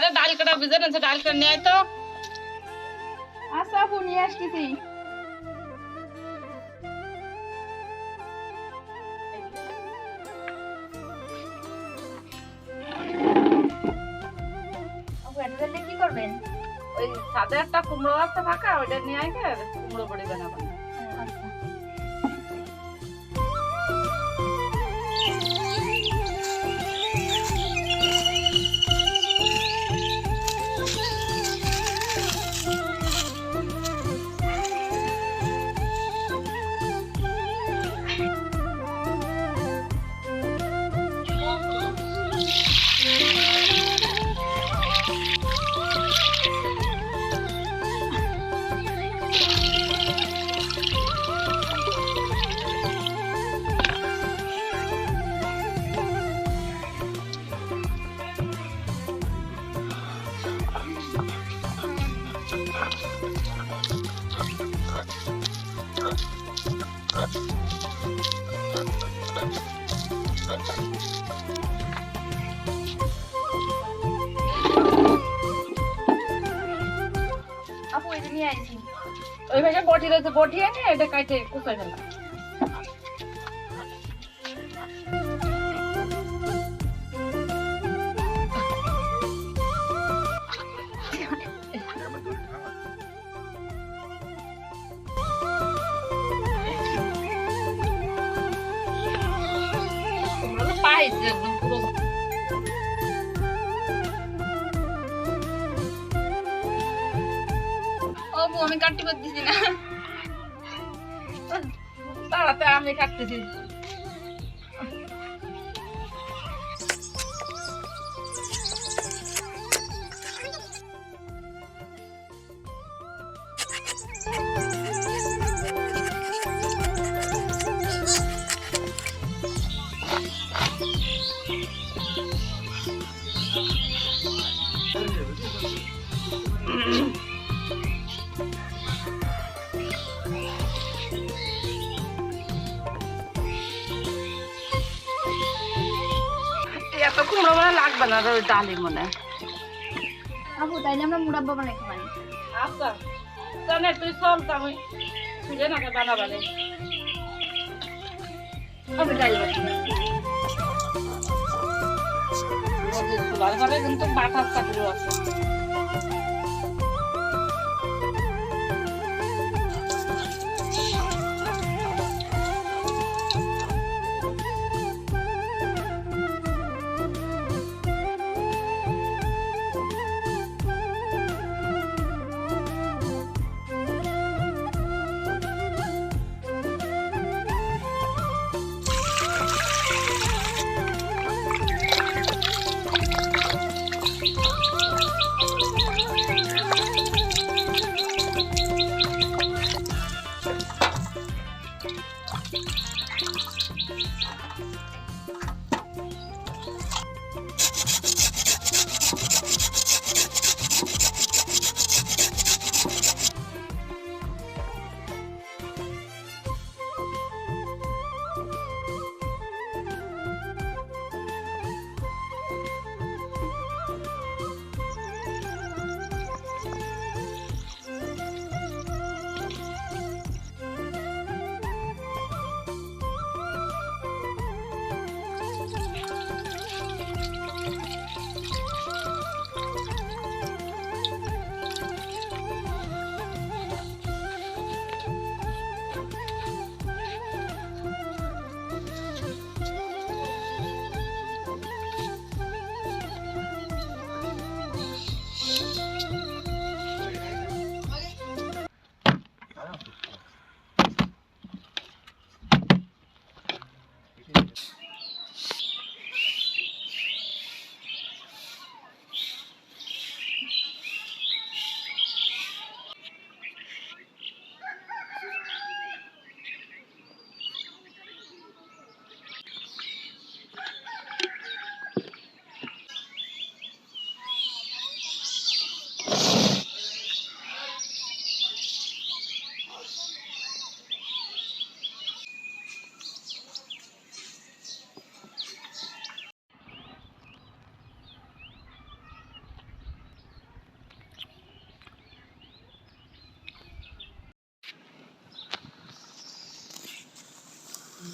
আরে ডাল কাটা ভিজে না, ডাল কাটা নিয়ে আয় তো। আচ্ছা আপু নিয়ে আসতেছি। আপু এটা দিয়ে কি করবেন? ওই সাদা একটা কুমড়ো আছে ফাঁকা, ওইটা নিয়ে আয় কুমড়ো বড়ি বানাবো। আচ্ছা আপু এটা নিয়ে আইছি। ওই ভাগে বটি রয়েছে, বটি এনে এটা কাটে কুচাই ফেলা। পাইছে একদম পুরো। আপু আমি কাটতে পারতেছি না। তাড়াতে আমি কাটতেছি। এত কুমড়ো মনে লাগবে না ওই ডালি মনে। আপু তাইলে আমরা মুরাব্বা বানাই খাই। আচ্ছা জানে তুই চল, তো আমি খুঁজে নাকে বানাবালে আমি ডাল বাড়ি কিন্তু বাটার চাকরিও আছে।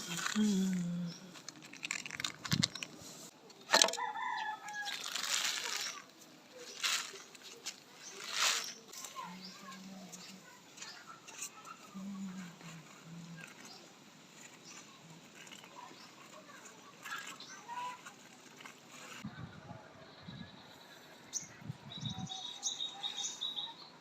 হুম